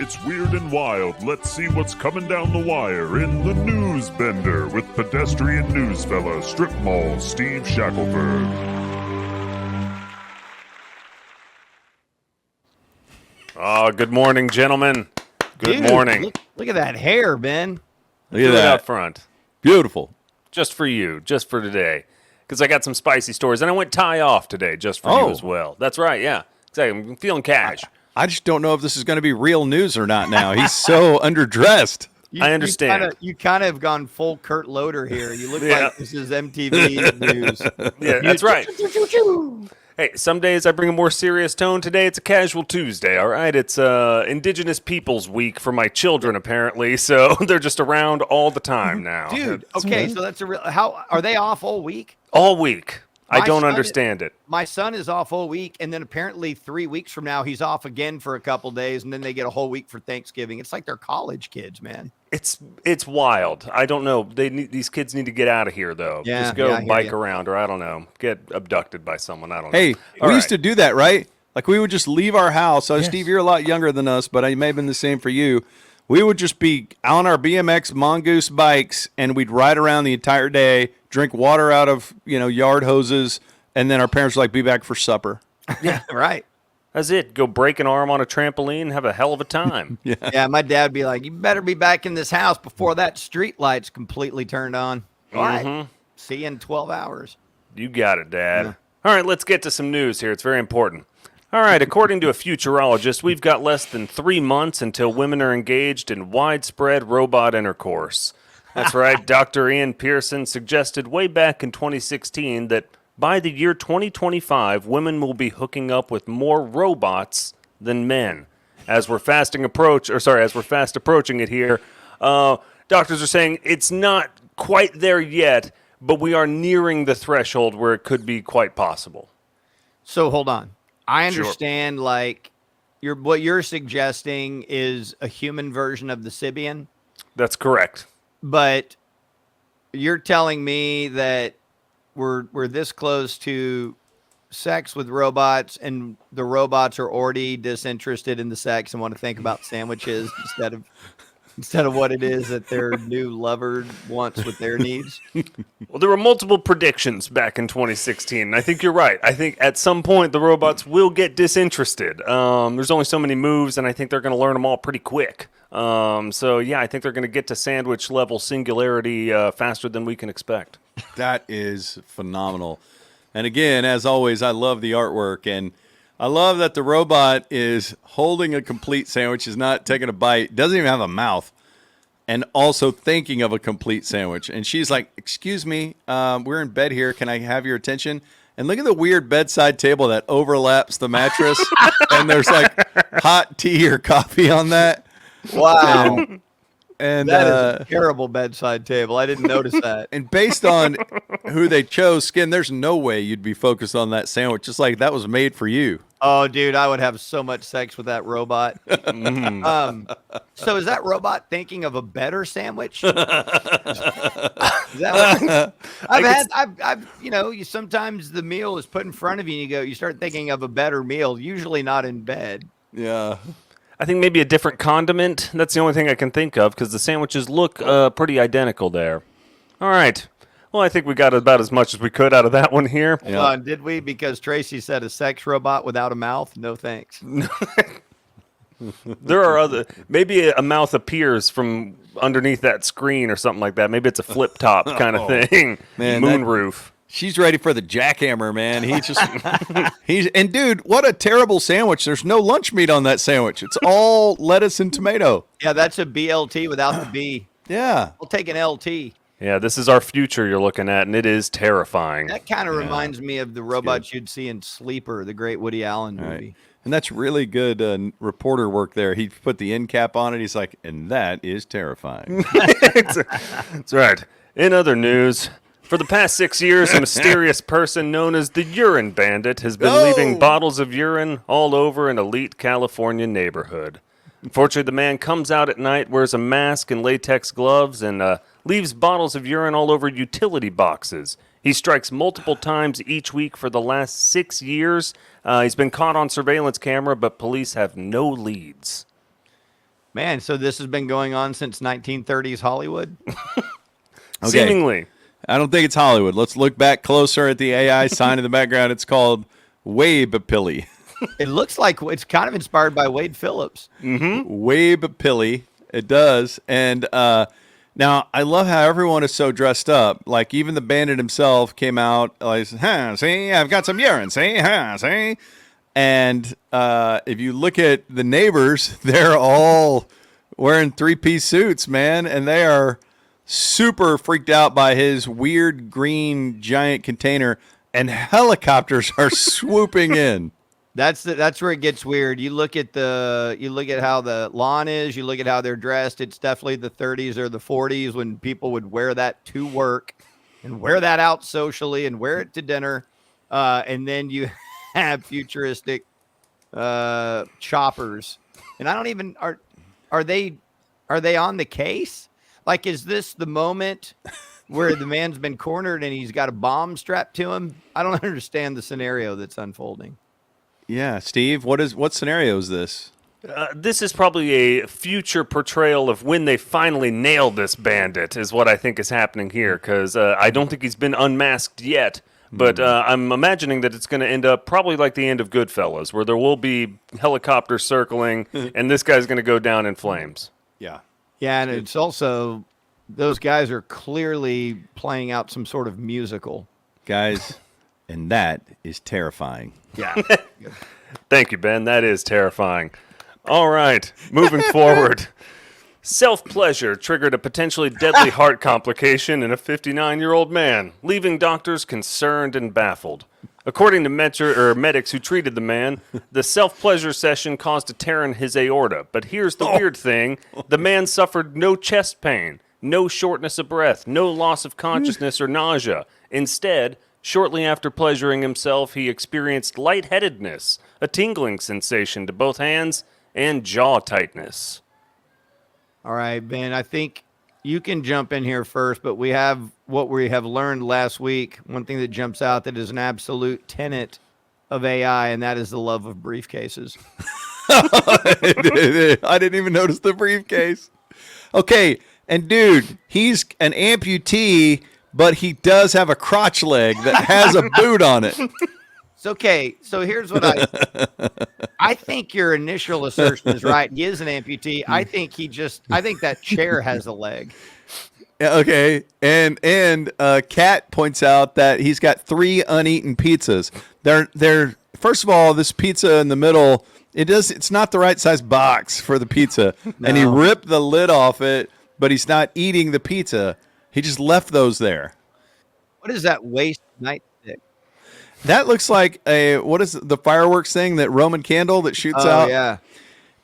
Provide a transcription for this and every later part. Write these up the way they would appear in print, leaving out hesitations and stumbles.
It's weird and wild. Let's see what's coming down the wire in the News Bender with pedestrian news fella, strip mall Steve Shackelford. Oh, good morning, gentlemen. Good morning. Look at that hair, Ben. Look at that out front. Beautiful. Just for you, just for today. Because I got some spicy stories, and I went tie off today just for you as well. That's right, yeah. Exactly. I'm feeling cash. I just don't know if this is going to be real news or not now. He's so underdressed. I understand. You kind of have gone full Kurt Loder here. You look like this is MTV news. Yeah, that's right. Hey, some days I bring a more serious tone. Today it's a casual Tuesday, all right? It's Indigenous Peoples Week for my children, apparently, so they're just around all the time now. Dude, okay, so that's a real... How are they off all week? All week. I don't understand it. My son is off all week, and then apparently 3 weeks from now, he's off again for a couple days, and then they get a whole week for Thanksgiving. It's like they're college kids, man. It's wild. I don't know. These kids need to get out of here, though. Yeah, just go bike around, or I don't know, get abducted by someone. I don't know. Hey, we used to do that, right? Like we would just leave our house. So Steve, you're a lot younger than us, but I may have been the same for you. We would just be on our BMX Mongoose bikes, and we'd ride around the entire day, drink water out of yard hoses, and then our parents would be back for supper. Yeah, right. That's it. Go break an arm on a trampoline and have a hell of a time. Yeah, my dad would be like, you better be back in this house before that street light's completely turned on. All right. See you in 12 hours. You got it, Dad. Yeah. All right, let's get to some news here. It's very important. All right, according to a futurologist, we've got less than 3 months until women are engaged in widespread robot intercourse. That's right. Dr. Ian Pearson suggested way back in 2016 that by the year 2025, women will be hooking up with more robots than men. As we're fast approaching it here, doctors are saying it's not quite there yet, but we are nearing the threshold where it could be quite possible. So hold on. I understand, what you're suggesting is a human version of the Sibian. That's correct. But you're telling me that we're this close to sex with robots, and the robots are already disinterested in the sex and want to think about sandwiches instead of what it is that their new lover wants with their needs. Well, there were multiple predictions back in 2016, and I think you're right. I think at some point the robots will get disinterested. There's only so many moves, and I think they're going to learn them all pretty quick. I think they're going to get to sandwich level singularity faster than we can expect. That is phenomenal. And again, as always, I love the artwork, and I love that the robot is holding a complete sandwich, is not taking a bite, doesn't even have a mouth, and also thinking of a complete sandwich. And she's like, excuse me, we're in bed here. Can I have your attention? And look at the weird bedside table that overlaps the mattress, and there's hot tea or coffee on that. Wow. And that is a terrible bedside table. I didn't notice that. And based on who they chose, Skin, there's no way you'd be focused on that sandwich. Just like that was made for you. Oh, dude, I would have so much sex with that robot. So is that robot thinking of a better sandwich? Is that what, sometimes the meal is put in front of you and you start thinking of a better meal, usually not in bed. Yeah. I think maybe a different condiment. That's the only thing I can think of because the sandwiches look pretty identical there. All right. Well, I think we got about as much as we could out of that one here. Hold on, did we? Because Tracy said a sex robot without a mouth? No thanks. There are maybe a mouth appears from underneath that screen or something like that. Maybe it's a flip top kind of thing. Man, Moonroof. She's ready for the jackhammer, man. And dude, what a terrible sandwich. There's no lunch meat on that sandwich. It's all lettuce and tomato. Yeah, that's a BLT without the B. Yeah. We'll take an LT. Yeah, this is our future you're looking at, and it is terrifying. That kind of reminds me of the robots you'd see in Sleeper, the great Woody Allen movie. Right. And that's really good reporter work there. He put the end cap on it. He's like, and that is terrifying. That's right. In other news, for the past 6 years, a mysterious person known as the Urine Bandit has been leaving bottles of urine all over an elite California neighborhood. Unfortunately, the man comes out at night, wears a mask and latex gloves, and leaves bottles of urine all over utility boxes. He strikes multiple times each week for the last 6 years. He's been caught on surveillance camera, but police have no leads. Man, so this has been going on since 1930s Hollywood? Okay. Seemingly. I don't think it's Hollywood. Let's look back closer at the AI sign in the background. It's called Wabapilly. It looks like it's kind of inspired by Wade Phillips. Wabapilly. It does. And now I love how everyone is so dressed up. Like even the bandit himself came out like, see, I've got some urine. See. And if you look at the neighbors, they're all wearing three-piece suits, man, and they are super freaked out by his weird green giant container, and helicopters are swooping in. That's where it gets weird. You look at how the lawn is, you look at how they're dressed. It's definitely the 30s or the 40s when people would wear that to work and wear that out socially and wear it to dinner. And then you have futuristic choppers. And I don't even are they on the case? Like, is this the moment where the man's been cornered and he's got a bomb strapped to him? I don't understand the scenario that's unfolding. Yeah, Steve, what scenario is this? This is probably a future portrayal of when they finally nailed this bandit, is what I think is happening here, because I don't think he's been unmasked yet, but I'm imagining that it's going to end up probably like the end of Goodfellas, where there will be helicopters circling, and this guy's going to go down in flames. Yeah. Yeah, and it's also, those guys are clearly playing out some sort of musical. Guys, and that is terrifying. Yeah. Thank you, Ben. That is terrifying. All right, moving forward. Self-pleasure triggered a potentially deadly heart complication in a 59-year-old man, leaving doctors concerned and baffled. According to medics who treated the man, the self-pleasure session caused a tear in his aorta. But here's the weird thing. The man suffered no chest pain, no shortness of breath, no loss of consciousness or nausea. Instead, shortly after pleasuring himself, he experienced lightheadedness, a tingling sensation to both hands, and jaw tightness. All right, Ben, I think you can jump in here first, but we have what we have learned last week. One thing that jumps out that is an absolute tenet of AI, and that is the love of briefcases. I didn't even notice the briefcase. Okay, and dude, he's an amputee, but he does have a crotch leg that has a boot on it. It's okay. So here's what I think your initial assertion is right. He is an amputee. I think that chair has a leg. Okay, and Kat points out that he's got 3 uneaten pizzas. They're first of all, this pizza in the middle, it's not the right size box for the pizza, and he ripped the lid off it, but he's not eating the pizza. He just left those there. What is that waste nightstick? That looks like what is the fireworks thing, that Roman candle that shoots out? Oh, yeah.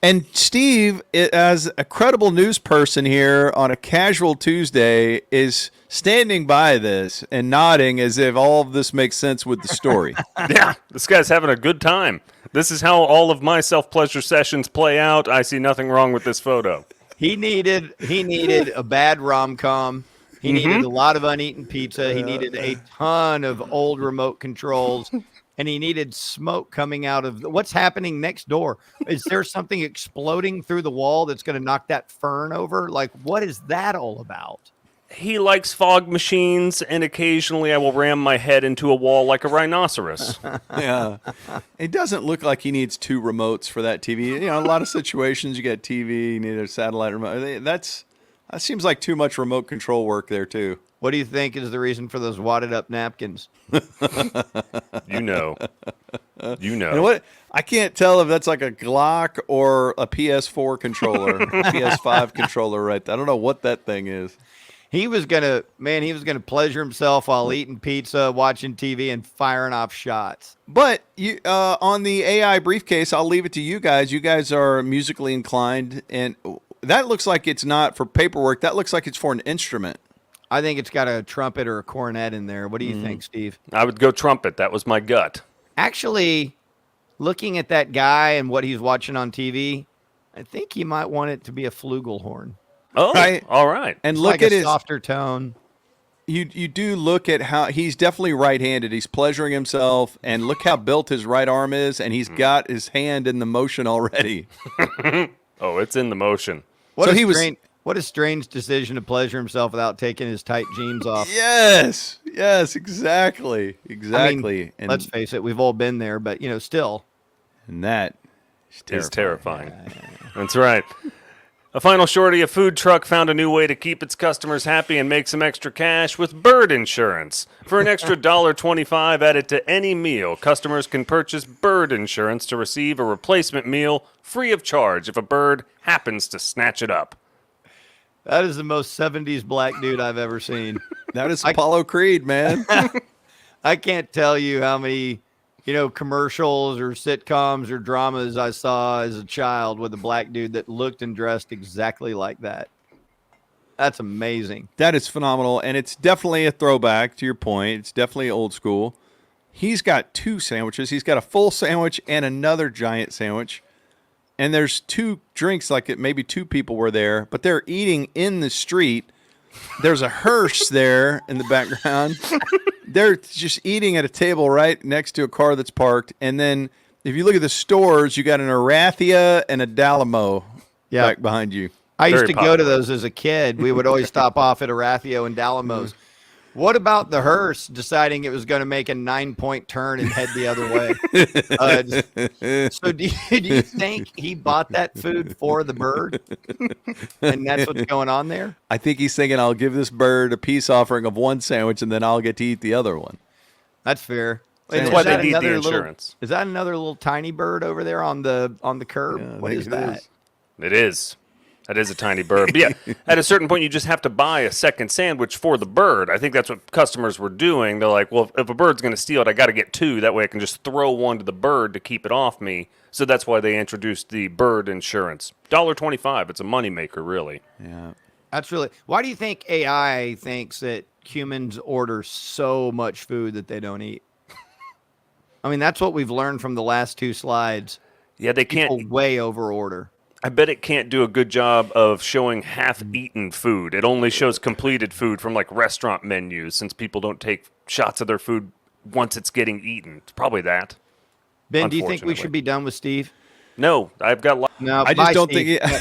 And Steve, as a credible news person here on a casual Tuesday, is standing by this and nodding as if all of this makes sense with the story. Yeah, this guy's having a good time. This is how all of my self-pleasure sessions play out. I see nothing wrong with this photo. He needed a bad rom-com. He needed a lot of uneaten pizza. He needed a ton of old remote controls. And he needed smoke coming out of what's happening next door. Is there something exploding through the wall that's going to knock that fern over? Like, what is that all about? He likes fog machines, and occasionally I will ram my head into a wall like a rhinoceros. Yeah. It doesn't look like he needs 2 remotes for that TV. You know, a lot of situations you get TV, you need a satellite remote. That seems like too much remote control work there, too. What do you think is the reason for those wadded up napkins? You know. And what I can't tell if that's like a Glock or a PS4 controller, PS5 controller, right? I don't know what that thing is. He was gonna pleasure himself while eating pizza, watching TV, and firing off shots. But you, on the AI briefcase, I'll leave it to you guys. You guys are musically inclined, and that looks like it's not for paperwork. That looks like it's for an instrument. I think it's got a trumpet or a cornet in there. What do you think, Steve? I would go trumpet. That was my gut. Actually, looking at that guy and what he's watching on TV, I think he might want it to be a flugelhorn. Oh, right. All right. And It's look like at a his softer tone. You do look at how he's definitely right-handed. He's pleasuring himself, and look how built his right arm is, and he's got his hand in the motion already. Oh, it's in the motion. What So a he was- strange, what a strange decision to pleasure himself without taking his tight jeans off. Yes, exactly. I mean, And, let's face it, we've all been there, but still. and that Is terrifying. That's right. A final shorty, a food truck found a new way to keep its customers happy and make some extra cash with bird insurance. For an extra $1.25 added to any meal, customers can purchase bird insurance to receive a replacement meal free of charge if a bird happens to snatch it up. That is the most 70s black dude I've ever seen. That is Apollo Creed, man. I can't tell you how many, commercials or sitcoms or dramas I saw as a child with a black dude that looked and dressed exactly like that. That's amazing. That is phenomenal, and it's definitely a throwback to your point. It's definitely old school. He's got 2 sandwiches. He's got a full sandwich and another giant sandwich. And there's 2 drinks, like maybe 2 people were there, but they're eating in the street. There's a hearse there in the background. They're just eating at a table right next to a car that's parked. And then if you look at the stores, you got an Arathia and a Dalamo back behind you. I used Very to go popular. to those as a kid. We would always stop off at Arathio and Dalamo's. What about the hearse deciding it was going to make a 9-point turn and head the other way? So do you think he bought that food for the bird? And that's what's going on there? I think he's thinking, I'll give this bird a peace offering of 1 sandwich, and then I'll get to eat the other one. That's fair. That's And why is they that need the another little- insurance. Is that another little tiny bird over there on the curb? Yeah, I What think is it that? is. It is. That is a tiny bird. But yeah, at a certain point, you just have to buy a second sandwich for the bird. I think that's what customers were doing. They're like, well, if a bird's going to steal it, I got to get 2. That way I can just throw 1 to the bird to keep it off me. So that's why they introduced the bird insurance. $1.25. It's a moneymaker, really. Yeah. That's really. Why do you think AI thinks that humans order so much food that they don't eat? I mean, that's what we've learned from the last 2 slides. Yeah, they People can't. way over order. I bet it can't do a good job of showing half-eaten food. It only shows completed food from like restaurant menus, since people don't take shots of their food once it's getting eaten. It's probably that. Ben, do you think we Unfortunately. should be done with Steve? No, I've got. No, I bye, just don't Steve. think